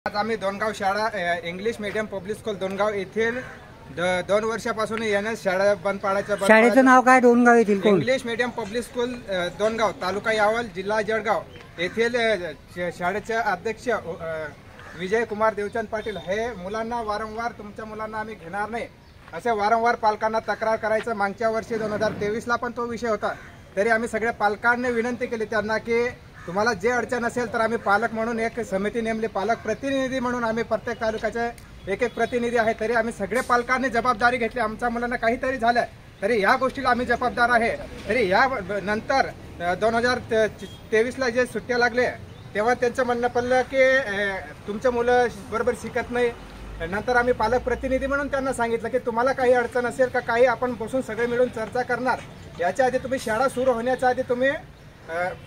आज आम्ही दोनगाव शाळा इंग्लिश मीडियम पब्लिक स्कूल दोनगाव येथील 2 वर्षापासून याने शाळा बंद पाडायचं। शाळेचं नाव काय? दोनगाव येथील इंग्लिश मीडियम पब्लिक स्कूल दोनगाव, तालुका यावल, जिल्हा जळगाव येथील शाळेचे अध्यक्ष विजय कुमार देवचंद पाटील हे मुलांना वारंवार तुमच्या मुलांना आम्ही घेणार नाही असे वारंवार पालकांना तक्रार करायचं। मागच्या वर्षी 2023ला पण तो विषय होता, तरी आम्ही सगळ्या पालकांनी विनंती केली त्यांना की तुम्हाला जे अडचण असेल तर आम्ही पालक म्हणून एक समिती नेमली, पालक प्रतिनिधी म्हणून आम्ही प्रत्येक तालुक्याचे एक प्रतिनिधी आहे, तरी आम्ही सगळे पालकांनी जबाबदारी घेतली। आमच्या मुलांना काहीतरी झालं तरी या गोष्टीला आम्ही जबाबदार आहे। तरी या नंतर 2023ला जे सुट्ट्या लागले तेव्हा त्यांचं म्हणणं पडलं की तुमचे मुलं बरोबर शिकत नाही। नंतर आम्ही पालक प्रतिनिधी म्हणून त्यांना सांगितलं की तुम्हाला काही अडचण असेल का काही आपण बसून सगळे मिळून चर्चा करणार। याच्या आधी तुम्ही शाळा सुरू होण्याच्या आधी तुम्ही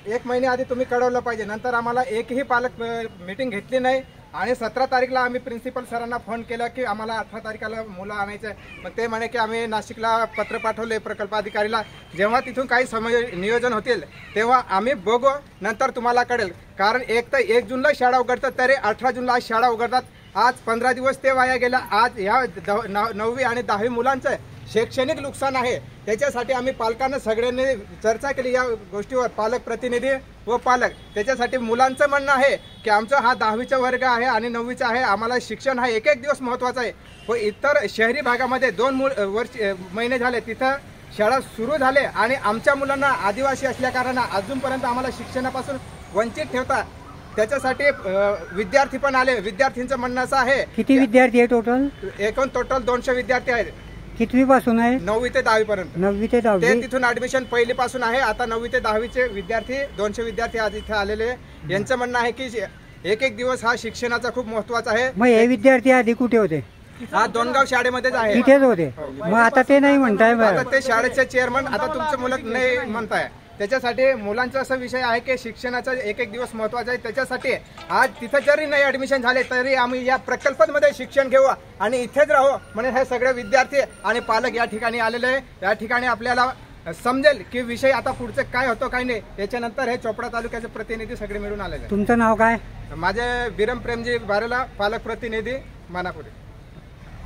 1 महिने आधी तुम्ही कळवलं पाहिजे। नंतर आम्हाला एकही पालक मीटिंग घेतली नाही आणि 17 तारीखला आम्ही प्रिन्सिपल सरांना फोन केला की आम्हाला 18 तारखेला मुलं आणायचं। मग ते म्हणे की आम्ही नाशिकला पत्र पाठवले प्रकल्प अधिकारीला, जेव्हा तिथून काही नियोजन होतील तेव्हा आम्ही बघू, नंतर तुम्हाला कळेल। कारण एक तर 1 जूनला शाळा उघडतात तरी 18 जूनला आज शाळा उघडतात। आज 15 दिवस ते वाया गेला। आज या 9वी आणि 10वी मुलांचं शैक्षणिक नुकसान आहे, त्याच्यासाठी आम्ही पालकांना सगळ्यांनी चर्चा केली या गोष्टीवर, पालक प्रतिनिधी व पालक। त्याच्यासाठी मुलांचं म्हणणं आहे की आमचा हा 10वीचा वर्ग आहे आणि 9वीचा आहे, आम्हाला शिक्षण हा एक दिवस महत्त्वाचा आहे। व इतर शहरी भागामध्ये 2 महिने झाले तिथं शाळा सुरू झाले आणि आमच्या मुलांना आदिवासी असल्या कारणाने अजूनपर्यंत आम्हाला शिक्षणापासून वंचित ठेवतात। त्याच्यासाठी विद्यार्थी पण आले। विद्यार्थ्यांचं म्हणणं असं आहे, किती विद्यार्थी आहे टोटल? एकूण टोटल 200 विद्यार्थी आहेत। कितवी पासून आहे? 9वी ते 10वी पर्यंत। 9वी ते 10वी ते तिथून ऍडमिशन पहिली पासून आहे। आता 9वी ते 10वीचे विद्यार्थी 200 विद्यार्थी आज इथे आलेले। यांचं म्हणणं आहे की एक दिवस हा शिक्षणाचा खूप महत्त्वाचा आहे। मग हे विद्यार्थी आधी कुठे होते? हा दोनगाव शाळेमध्येच आहे, तिथेच होते। मग आता ते नाही म्हणताय? आता ते शाळेचे चेअरमन आता तुमचं मुलं नाही म्हणताय। त्याच्यासाठी मुलांचा असा विषय आहे की शिक्षणाचा एक दिवस महत्त्वाचा आहे। त्याच्यासाठी आज तिथे जरी नाही ऍडमिशन झाले तरी आम्ही या प्रकल्पांमध्ये शिक्षण घेऊ आणि इथेच राहू म्हणून हे सगळे विद्यार्थी आणि पालक या ठिकाणी आलेले आहे। या ठिकाणी आपल्याला समजेल की विषय आता पुढचं काय होतं काय नाही। त्याच्यानंतर हे चोपडा तालुक्याचे प्रतिनिधी सगळे मिळून आलेले। तुमचं नाव काय? माझे विरम प्रेमजी बारेला, पालक प्रतिनिधी मानापुरी।